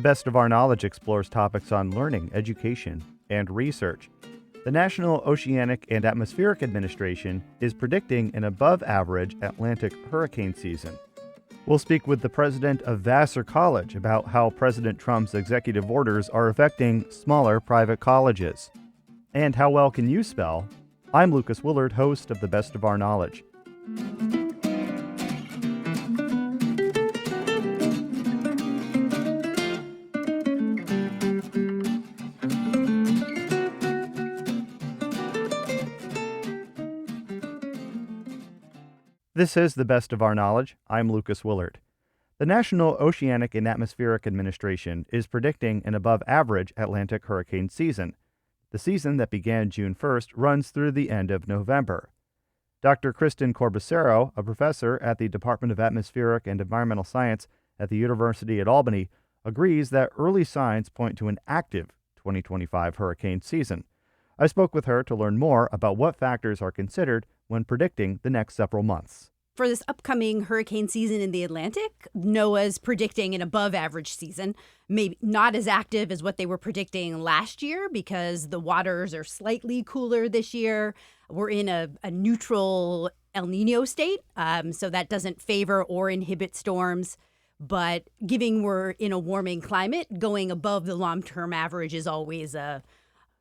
The Best of Our Knowledge explores topics on learning, education, and research. The National Oceanic and Atmospheric Administration is predicting an above-average Atlantic hurricane season. We'll speak with the president of Vassar College about how President Trump's executive orders are affecting smaller private colleges. And how well can you spell? I'm Lucas Willard, host of The Best of Our Knowledge. This is The Best of Our Knowledge. I'm Lucas Willard. The National Oceanic and Atmospheric Administration is predicting an above-average Atlantic hurricane season. The season that began June 1st runs through the end of November. Dr. Kristen Corbacero, a professor at the Department of Atmospheric and Environmental Science at the University at Albany, agrees that early signs point to an active 2025 hurricane season. I spoke with her to learn more about what factors are considered when predicting the next several months. For this upcoming hurricane season in the Atlantic, NOAA's predicting an above-average season, maybe not as active as what they were predicting last year because the waters are slightly cooler this year. We're in a neutral El Nino state, so that doesn't favor or inhibit storms. But given we're in a warming climate, going above the long-term average is always a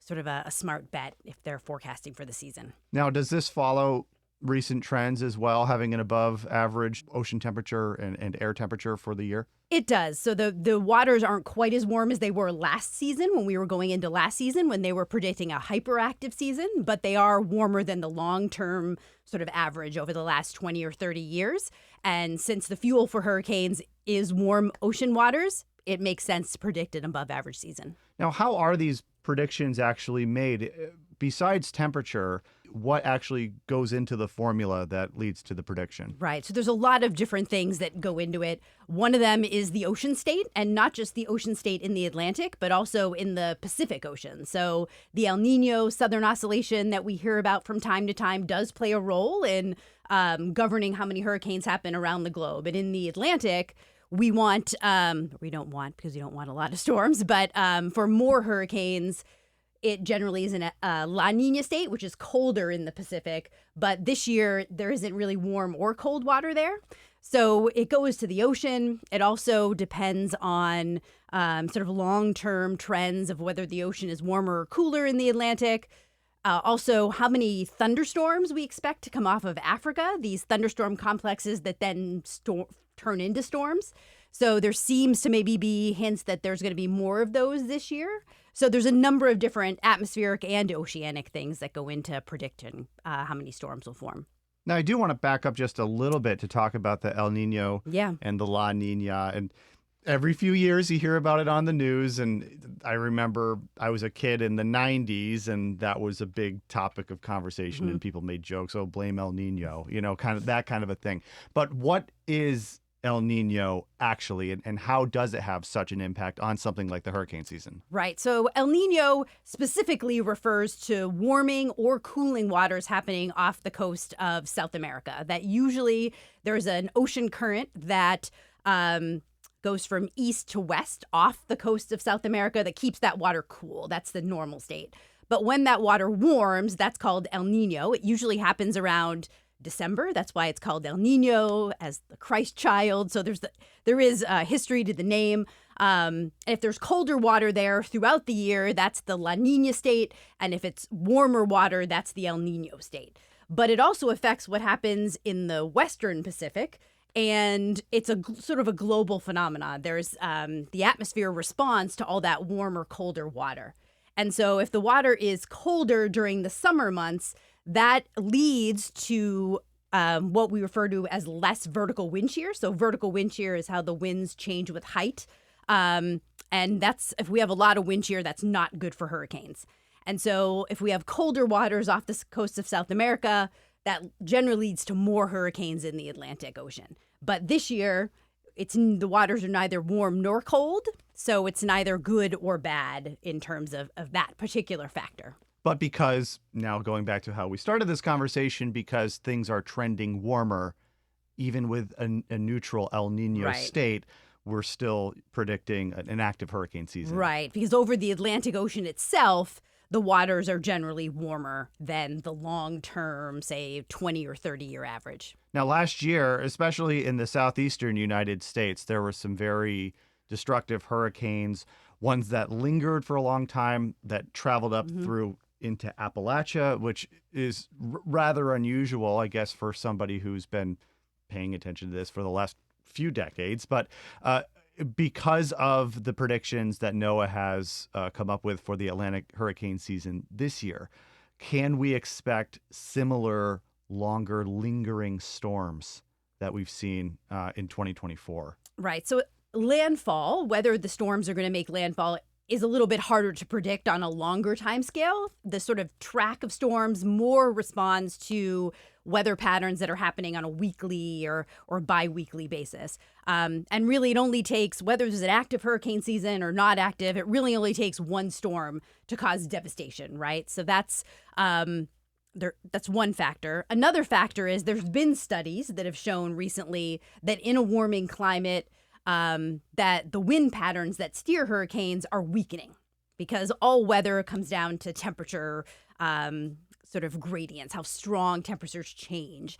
sort of a smart bet if they're forecasting for the season. Now, does this follow recent trends as well, having an above average ocean temperature and air temperature for the year? It does. So the waters aren't quite as warm as they were last season when we were going into last season when they were predicting a hyperactive season, but they are warmer than the long-term sort of average over the last 20 or 30 years. And since the fuel for hurricanes is warm ocean waters, it makes sense to predict an above average season. Now, how are these predictions actually made? Besides temperature, what actually goes into the formula that leads to the prediction? Right. So there's a lot of different things that go into it. One of them is the ocean state, and not just the ocean state in the Atlantic, but also in the Pacific Ocean. So the El Nino Southern Oscillation that we hear about from time to time does play a role in governing how many hurricanes happen around the globe. And in the Atlantic, we don't want because you don't want a lot of storms, but for more hurricanes, it generally is in a La Nina state, which is colder in the Pacific. But this year, there isn't really warm or cold water there. So it goes to the ocean. It also depends on sort of long-term trends of whether the ocean is warmer or cooler in the Atlantic. Also, how many thunderstorms we expect to come off of Africa, these thunderstorm complexes that then turn into storms. So there seems to maybe be hints that there's going to be more of those this year. So there's a number of different atmospheric and oceanic things that go into predicting how many storms will form. Now, I do want to back up just a little bit to talk about the El Nino and the La Nina. And every few years you hear about it on the news. And I remember I was a kid in the 90s, and that was a big topic of conversation. And people made jokes, oh, blame El Nino, kind of that kind of a thing. But what is El Nino actually, and how does it have such an impact on something like the hurricane season? Right. So El Nino specifically refers to warming or cooling waters happening off the coast of South America. That usually there's an ocean current that goes from east to west off the coast of South America that keeps that water cool. That's the normal state. But when that water warms, that's called El Nino. It usually happens around December. That's why it's called El Nino, as the Christ child. So there is history to the name. If there's colder water there throughout the year, that's the La Nina state. And if it's warmer water, that's the El Nino state. But it also affects what happens in the Western Pacific. And it's a sort of a global phenomenon. There's the atmosphere responds to all that warmer, colder water. And so if the water is colder during the summer months, that leads to what we refer to as less vertical wind shear. So vertical wind shear is how the winds change with height. And that's, if we have a lot of wind shear, that's not good for hurricanes. And so if we have colder waters off the coast of South America, that generally leads to more hurricanes in the Atlantic Ocean. But this year, the waters are neither warm nor cold, so it's neither good or bad in terms of that particular factor. But because, now going back to how we started this conversation, because things are trending warmer, even with a neutral El Nino state, we're still predicting an active hurricane season. Right, because over the Atlantic Ocean itself, the waters are generally warmer than the long-term, say, 20 or 30-year average. Now, last year, especially in the southeastern United States, there were some very destructive hurricanes, ones that lingered for a long time, that traveled up through into Appalachia, which is rather unusual, I guess, for somebody who's been paying attention to this for the last few decades. But because of the predictions that NOAA has come up with for the Atlantic hurricane season this year, can we expect similar longer lingering storms that we've seen in 2024? Right. So landfall, whether the storms are going to make landfall, is a little bit harder to predict on a longer time scale. The sort of track of storms more responds to weather patterns that are happening on a weekly or bi-weekly basis. And really, it only takes, whether there's an active hurricane season or not active, it really only takes one storm to cause devastation, right? So that's one factor. Another factor is there's been studies that have shown recently that in a warming climate, that the wind patterns that steer hurricanes are weakening, because all weather comes down to temperature sort of gradients, how strong temperatures change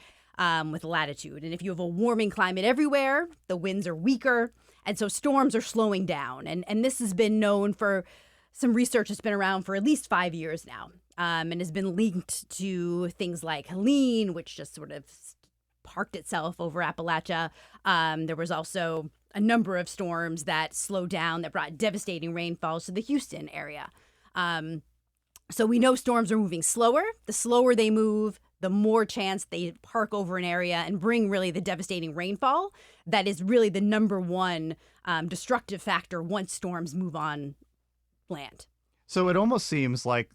with latitude. And if you have a warming climate everywhere, the winds are weaker, and so storms are slowing down. And this has been known for some research that's been around for at least 5 years now, and has been linked to things like Helene, which just sort of parked itself over Appalachia. There was also a number of storms that slowed down, that brought devastating rainfalls to the Houston area. So we know storms are moving slower. The slower they move, the more chance they park over an area and bring really the devastating rainfall that is really the number one destructive factor once storms move on land. So it almost seems like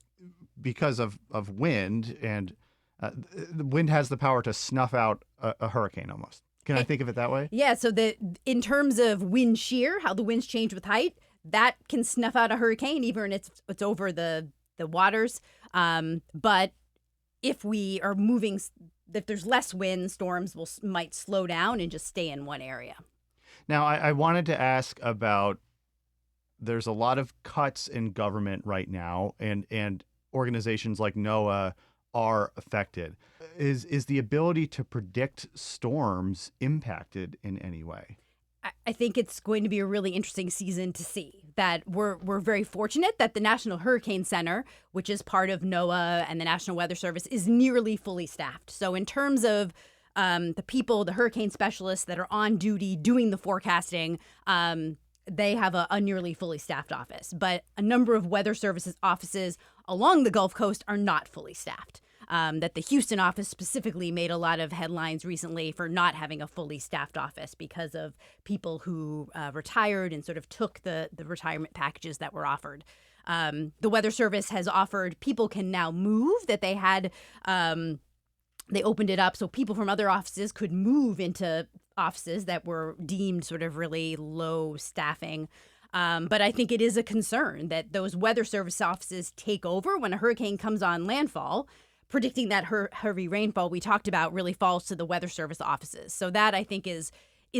because of wind, and the wind has the power to snuff out a hurricane almost. Can I think of it that way? Yeah, so in terms of wind shear, how the winds change with height, that can snuff out a hurricane even if it's over the waters. But if we are moving, if there's less wind, storms might slow down and just stay in one area. Now, I wanted to ask about, there's a lot of cuts in government right now, and organizations like NOAA are affected. Is the ability to predict storms impacted in any way? I think it's going to be a really interesting season to see. That we're very fortunate that the National Hurricane Center, which is part of NOAA and the National Weather Service, is nearly fully staffed. So in terms of the people, the hurricane specialists that are on duty doing the forecasting, they have a nearly fully staffed office. But a number of weather services offices along the Gulf Coast are not fully staffed. That the Houston office specifically made a lot of headlines recently for not having a fully staffed office because of people who retired and sort of took the retirement packages that were offered. The Weather Service has offered, people can now move, that they had, they opened it up so people from other offices could move into offices that were deemed sort of really low staffing. But I think it is a concern that those Weather Service offices take over when a hurricane comes on landfall. Predicting that heavy rainfall we talked about really falls to the Weather Service offices. So that, I think, is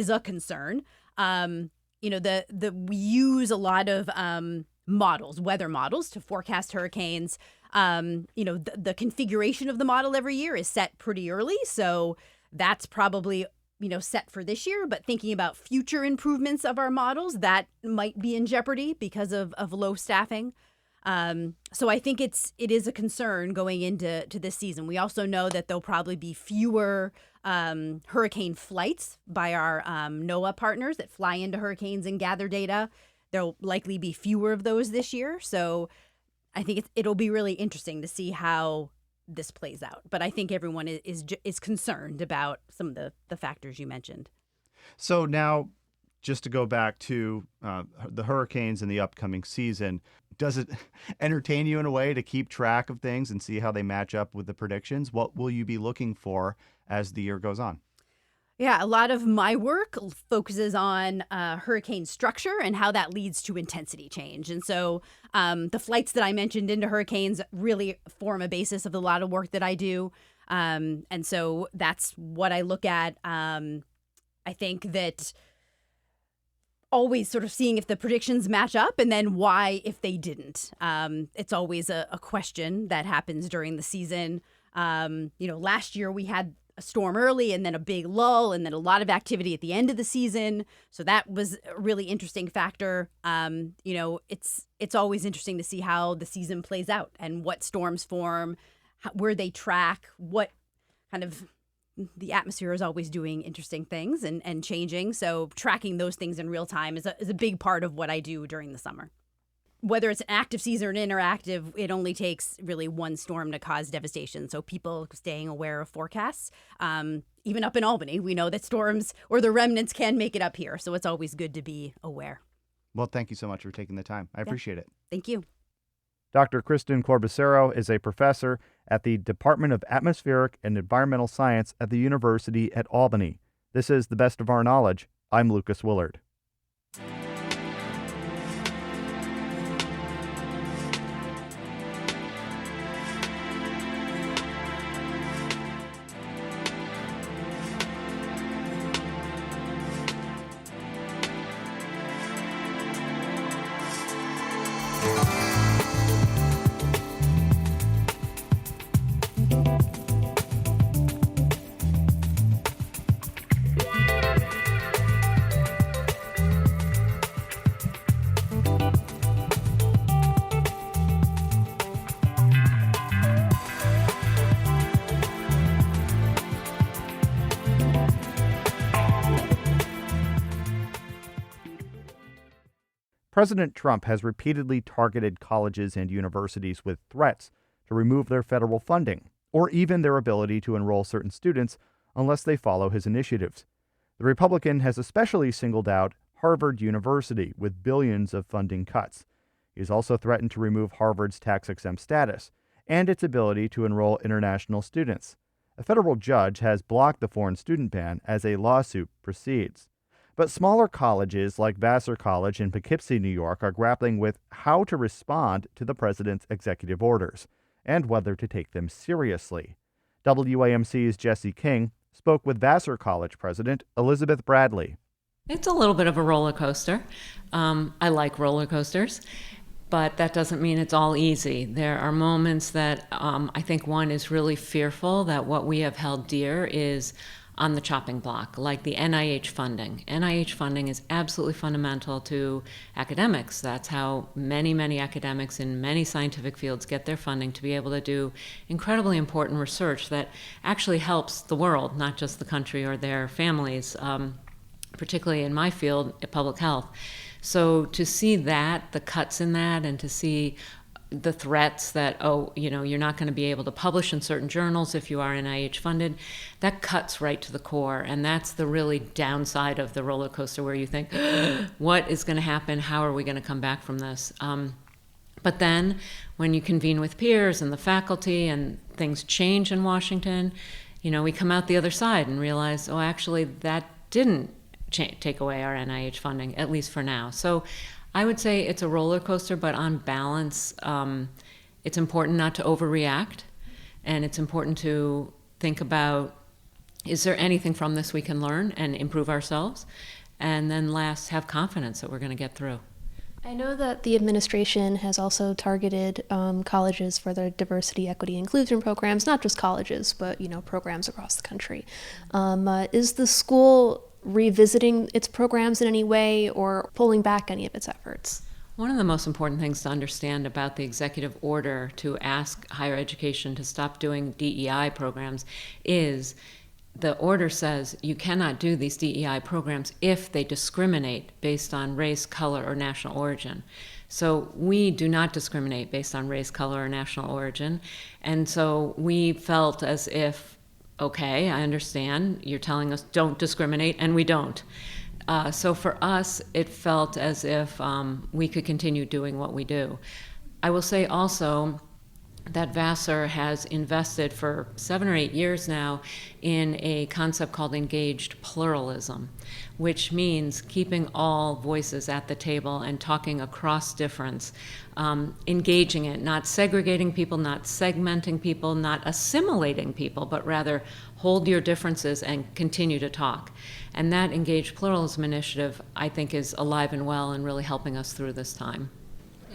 a concern. We use a lot of models, weather models, to forecast hurricanes. The configuration of the model every year is set pretty early, so that's probably set for this year. But thinking about future improvements of our models, that might be in jeopardy because of low staffing. So I think it is a concern going into this season. We also know that there'll probably be fewer hurricane flights by our NOAA partners that fly into hurricanes and gather data. There'll likely be fewer of those this year. So I think it'll be really interesting to see how this plays out. But I think everyone is concerned about some of the factors you mentioned. So now, just to go back to the hurricanes in the upcoming season, does it entertain you in a way to keep track of things and see how they match up with the predictions? What will you be looking for as the year goes on? Yeah, a lot of my work focuses on hurricane structure and how that leads to intensity change. And so the flights that I mentioned into hurricanes really form a basis of a lot of work that I do. And so that's what I look at. I think that always sort of seeing if the predictions match up and then why if they didn't. It's always a question that happens during the season. Last year we had a storm early and then a big lull and then a lot of activity at the end of the season. So that was a really interesting factor. It's always interesting to see how the season plays out and what storms form, where they track, what kind of the atmosphere is always doing interesting things and changing. So tracking those things in real time is a big part of what I do during the summer. Whether it's an active season or an interactive, it only takes really one storm to cause devastation. So people staying aware of forecasts, even up in Albany, we know that storms or the remnants can make it up here. So it's always good to be aware. Well, thank you so much for taking the time. I appreciate it. Thank you. Dr. Kristen Corbacero is a professor at the Department of Atmospheric and Environmental Science at the University at Albany. This is The Best of Our Knowledge. I'm Lucas Willard. President Trump has repeatedly targeted colleges and universities with threats to remove their federal funding, or even their ability to enroll certain students unless they follow his initiatives. The Republican has especially singled out Harvard University with billions of funding cuts. He has also threatened to remove Harvard's tax-exempt status and its ability to enroll international students. A federal judge has blocked the foreign student ban as a lawsuit proceeds. But smaller colleges like Vassar College in Poughkeepsie, New York, are grappling with how to respond to the president's executive orders and whether to take them seriously. WAMC's Jesse King spoke with Vassar College president Elizabeth Bradley. It's a little bit of a roller coaster. I like roller coasters, but that doesn't mean it's all easy. There are moments that I think one is really fearful that what we have held dear is on the chopping block, like the NIH funding. NIH funding is absolutely fundamental to academics. That's how many academics in many scientific fields get their funding to be able to do incredibly important research that actually helps the world, not just the country or their families, particularly in my field, public health. So to see that, the cuts in that, and to see the threats that, you're not going to be able to publish in certain journals if you are NIH funded, that cuts right to the core. And that's the really downside of the roller coaster, where you think, what is going to happen? How are we going to come back from this? But then when you convene with peers and the faculty and things change in Washington, we come out the other side and realize, actually, that didn't take away our NIH funding, at least for now. So I would say it's a roller coaster, but on balance, it's important not to overreact, and it's important to think about, is there anything from this we can learn and improve ourselves? And then last, have confidence that we're going to get through. I know that the administration has also targeted colleges for their diversity, equity, inclusion programs, not just colleges, but programs across the country. Is the school revisiting its programs in any way or pulling back any of its efforts? One of the most important things to understand about the executive order to ask higher education to stop doing DEI programs is the order says you cannot do these DEI programs if they discriminate based on race, color, or national origin. So we do not discriminate based on race, color, or national origin. And so we felt as if, okay, I understand, you're telling us don't discriminate, and we don't. So for us, it felt as if we could continue doing what we do. I will say also, that Vassar has invested for 7 or 8 years now in a concept called engaged pluralism, which means keeping all voices at the table and talking across difference, engaging it, not segregating people, not segmenting people, not assimilating people, but rather hold your differences and continue to talk. And that engaged pluralism initiative, I think, is alive and well and really helping us through this time.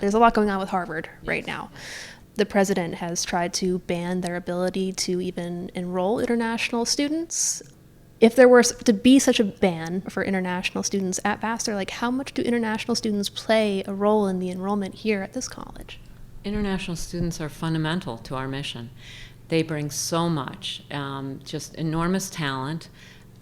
There's a lot going on with Harvard right now. The president has tried to ban their ability to even enroll international students. If there were to be such a ban for international students at Vassar, like how much do international students play a role in the enrollment here at this college? International students are fundamental to our mission. They bring so much, just enormous talent,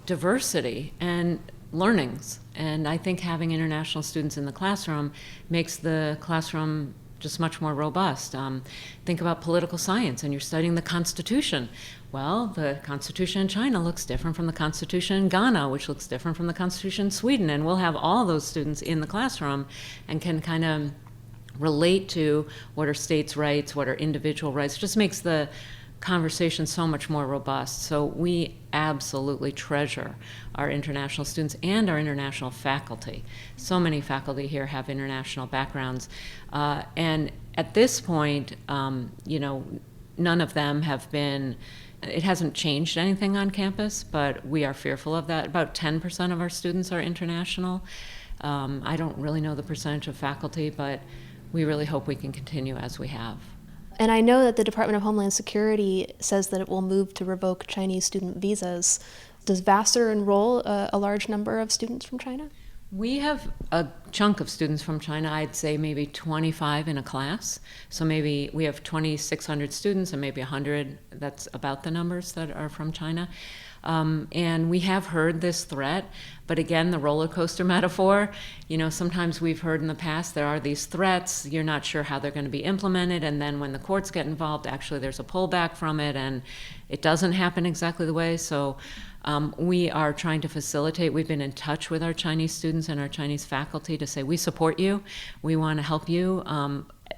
diversity, and learnings. And I think having international students in the classroom makes the classroom just much more robust. Think about political science and you're studying the Constitution. Well, the Constitution in China looks different from the Constitution in Ghana, which looks different from the Constitution in Sweden. And we'll have all those students in the classroom and can kind of relate to what are states' rights, what are individual rights. It just makes the conversation so much more robust. So we absolutely treasure our international students and our international faculty. So many faculty here have international backgrounds. And at this point, none of them have been, it hasn't changed anything on campus, but we are fearful of that. About 10% of our students are international. I don't really know the percentage of faculty, but we really hope we can continue as we have. And I know that the Department of Homeland Security says that it will move to revoke Chinese student visas. Does Vassar enroll a large number of students from China? We have a chunk of students from China, I'd say maybe 25 in a class. So maybe we have 2,600 students and maybe 100, that's about the numbers that are from China. And we have heard this threat, but again, the roller coaster metaphor, sometimes we've heard in the past there are these threats, you're not sure how they're going to be implemented, and then when the courts get involved, actually there's a pullback from it, and it doesn't happen exactly the way. So we are trying to facilitate. We've been in touch with our Chinese students and our Chinese faculty to say, we support you, we want to help you.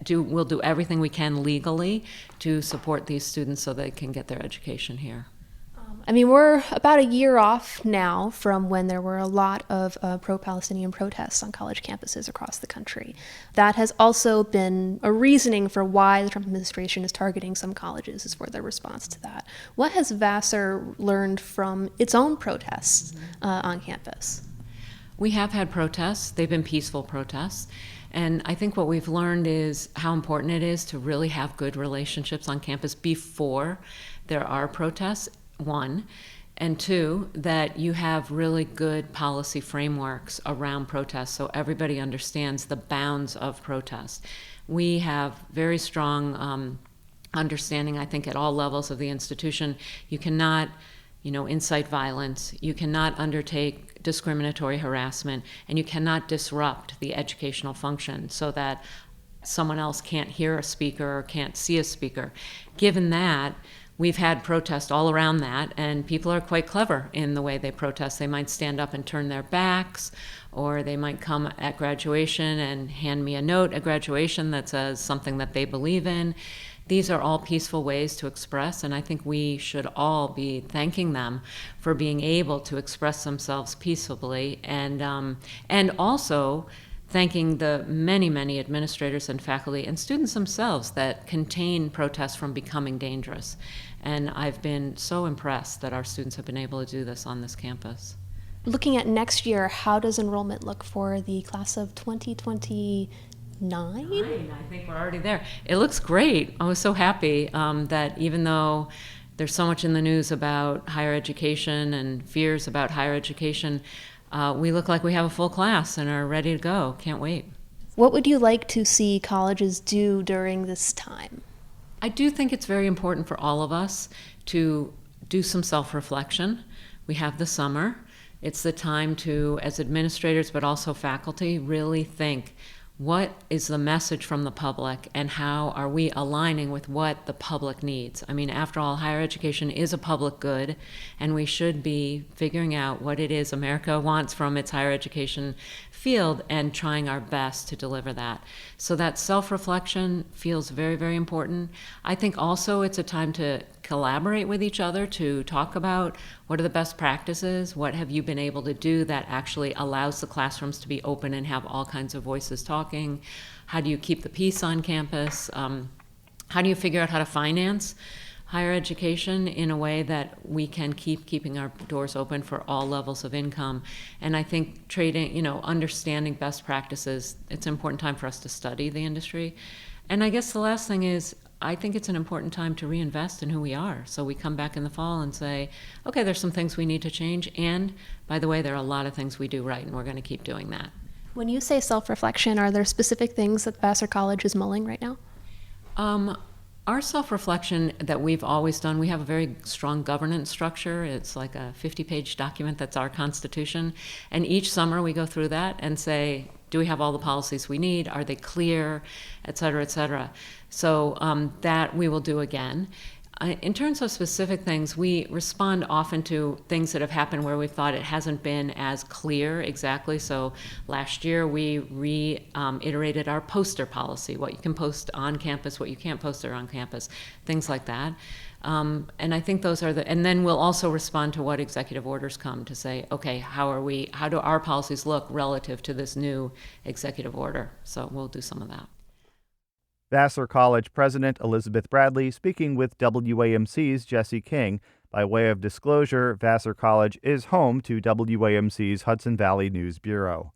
We'll do everything we can legally to support these students so they can get their education here. We're about a year off now from when there were a lot of pro-Palestinian protests on college campuses across the country. That has also been a reasoning for why the Trump administration is targeting some colleges, is for their response to that. What has Vassar learned from its own protests on campus? We have had protests. They've been peaceful protests. And I think what we've learned is how important it is to really have good relationships on campus before there are protests. 1, and 2, that you have really good policy frameworks around protests so everybody understands the bounds of protest. We have very strong understanding, I think, at all levels of the institution. You cannot, incite violence, you cannot undertake discriminatory harassment, and you cannot disrupt the educational function so that someone else can't hear a speaker or can't see a speaker. Given that, we've had protests all around that, and people are quite clever in the way they protest. They might stand up and turn their backs, or they might come at graduation and hand me a note at graduation that says something that they believe in. These are all peaceful ways to express, and I think we should all be thanking them for being able to express themselves peaceably, and also thanking the many, many administrators and faculty and students themselves that contain protests from becoming dangerous. And I've been so impressed that our students have been able to do this on this campus. Looking at next year, how does enrollment look for the class of 2029? I think we're already there. It looks great. I was so happy that even though there's so much in the news about higher education and fears about higher education, we look like we have a full class and are ready to go. Can't wait. What would you like to see colleges do during this time? I do think it's very important for all of us to do some self-reflection. We have the summer. It's the time to, as administrators but also faculty, really think, what is the message from the public and how are we aligning with what the public needs? I mean, after all, higher education is a public good, and we should be figuring out what it is America wants from its higher education field and trying our best to deliver that. So that self-reflection feels very, very important. I think also it's a time to collaborate with each other to talk about what are the best practices, what have you been able to do that actually allows the classrooms to be open and have all kinds of voices talking. How do you keep the peace on campus? How do you figure out how to finance higher education in a way that we can keeping our doors open for all levels of income? And I think understanding best practices, it's an important time for us to study the industry. And I guess the last thing is, I think it's an important time to reinvest in who we are. So we come back in the fall and say, okay, there's some things we need to change. And by the way, there are a lot of things we do right, and we're going to keep doing that. When you say self-reflection, are there specific things that Vassar College is mulling right now? Our self-reflection that we've always done, we have a very strong governance structure. It's like a 50-page document that's our Constitution. And each summer we go through that and say, do we have all the policies we need? Are they clear? Et cetera, et cetera. So that we will do again. In terms of specific things, we respond often to things that have happened where we've thought it hasn't been as clear exactly. So last year we reiterated our poster policy, what you can post on campus, what you can't post on campus, things like that. And I think those are and then we'll also respond to what executive orders come to say, okay, how do our policies look relative to this new executive order? So we'll do some of that. Vassar College President Elizabeth Bradley speaking with WAMC's Jesse King. By way of disclosure, Vassar College is home to WAMC's Hudson Valley News Bureau.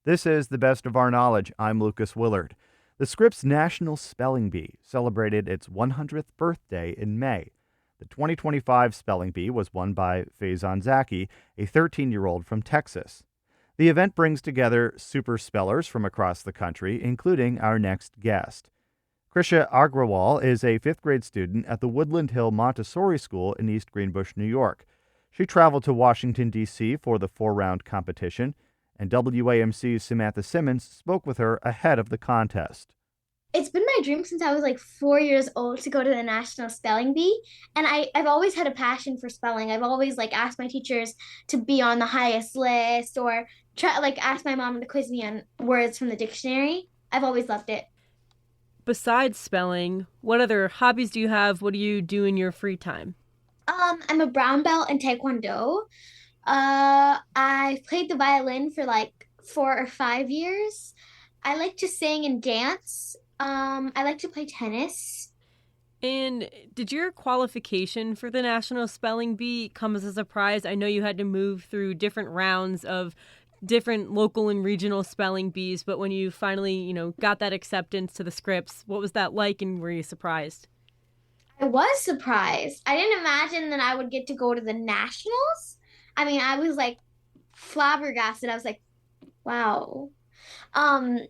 This is The Best of Our Knowledge. I'm Lucas Willard. The Scripps National Spelling Bee celebrated its 100th birthday in May. The 2025 Spelling Bee was won by Faison Zaki, a 13-year-old from Texas. The event brings together super spellers from across the country, including our next guest. Krisha Agrawal is a 5th grade student at the Woodland Hill Montessori School in East Greenbush, New York. She traveled to Washington, D.C. for the 4-round competition, and WAMC's Samantha Simmons spoke with her ahead of the contest. It's been my dream since I was like 4 years old to go to the National Spelling Bee, and I've always had a passion for spelling. I've always asked my teachers to be on the highest list, or ask my mom to quiz me on words from the dictionary. I've always loved it. Besides spelling, what other hobbies do you have? What do you do in your free time? I'm a brown belt in Taekwondo. I played the violin for 4 or 5 years. I like to sing and dance. I like to play tennis. And did your qualification for the National Spelling Bee come as a surprise? I know you had to move through different rounds of different local and regional spelling bees, but when you finally, got that acceptance to the Scripps, what was that like, and were you surprised? I was surprised. I didn't imagine that I would get to go to the nationals. I mean, I was flabbergasted. I was like, wow. And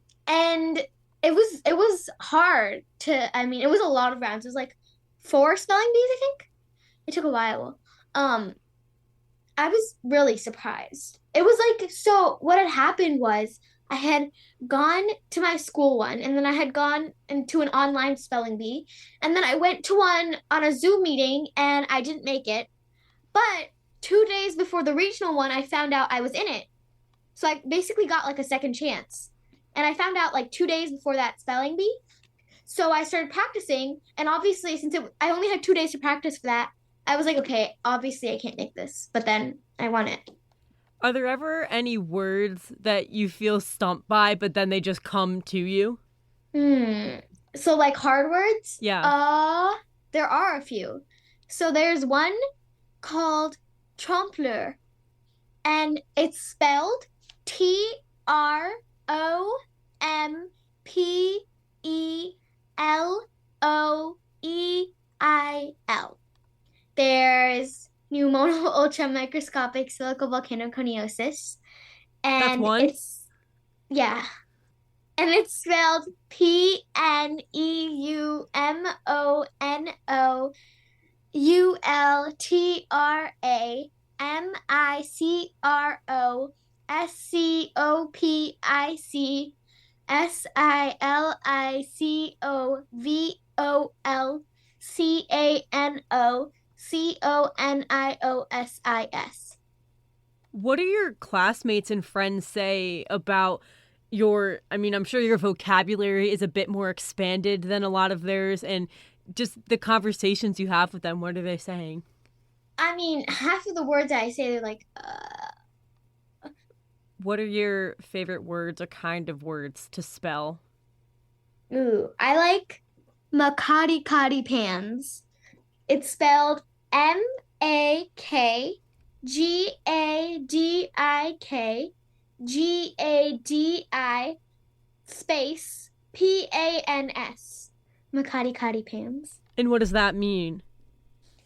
it was hard it was a lot of rounds. It was 4 spelling bees, I think. It took a while. I was really surprised. It was so what had happened was I had gone to my school one, and then I had gone into an online spelling bee, and then I went to one on a Zoom meeting, and I didn't make it. But 2 days before the regional one, I found out I was in it. So I basically got a second chance. And I found out 2 days before that spelling bee. So I started practicing, and obviously since I only had 2 days to practice for that, I was okay, obviously I can't make this. But then I won it. Are there ever any words that you feel stumped by, but then they just come to you? So like hard words? Yeah. There are a few. So there's one called trompleur, and it's spelled Trompeeil. There's pneumono ultramicroscopic silicovolcanoconiosis, That's and one. yeah, and it's spelled PNEUMONICROSCOPIOSIS. What do your classmates and friends say about I'm sure your vocabulary is a bit more expanded than a lot of theirs, and just the conversations you have with them, what are they saying? I mean, half of the words I say, they're like, What are your favorite words or kind of words to spell? ooh, I like Makati pans. It's spelled MAKGADIKGADI space PANS. Makati pans. And what does that mean?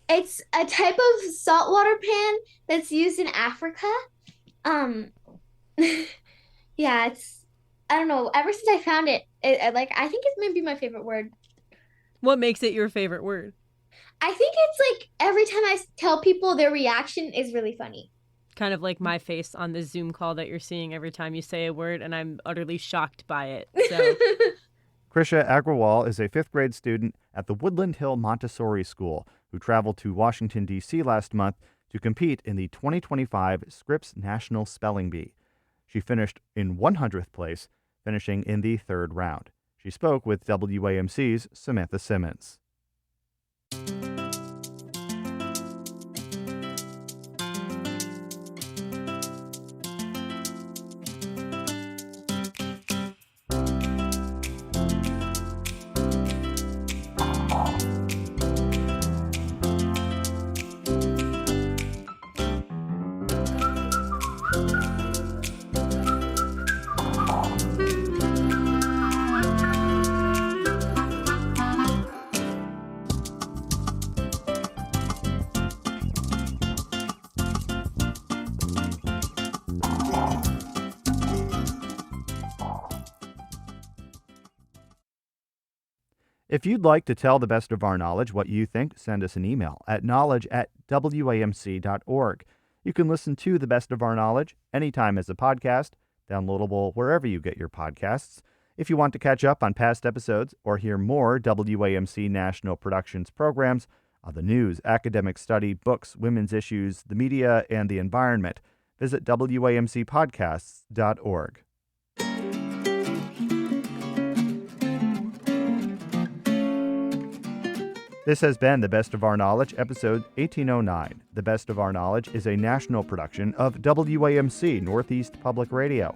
It's a type of saltwater pan that's used in Africa. Um, yeah, I don't know. Ever since I found it, I think it's maybe my favorite word. What makes it your favorite word? I think it's like every time I tell people, their reaction is really funny. Kind of like my face on the Zoom call that you're seeing every time you say a word, and I'm utterly shocked by it. So Krisha Agrawal is a 5th grade student at the Woodland Hill Montessori School who traveled to Washington, D.C. last month to compete in the 2025 Scripps National Spelling Bee. She finished in 100th place, finishing in the 3rd round. She spoke with WAMC's Samantha Simmons. If you'd like to tell the best of our knowledge what you think, send us an email at knowledge@wamc.org. You can listen to the best of our knowledge anytime as a podcast, downloadable wherever you get your podcasts. If you want to catch up on past episodes or hear more WAMC National Productions programs on the news, academic study, books, women's issues, the media, and the environment, visit WAMCpodcasts.org. This has been The Best of Our Knowledge, episode 1809. The Best of Our Knowledge is a national production of WAMC Northeast Public Radio.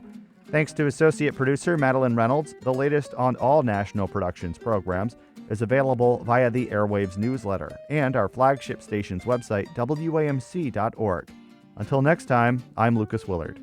Thanks to associate producer Madeline Reynolds, the latest on all National Productions programs is available via the Airwaves newsletter and our flagship station's website, WAMC.org. Until next time, I'm Lucas Willard.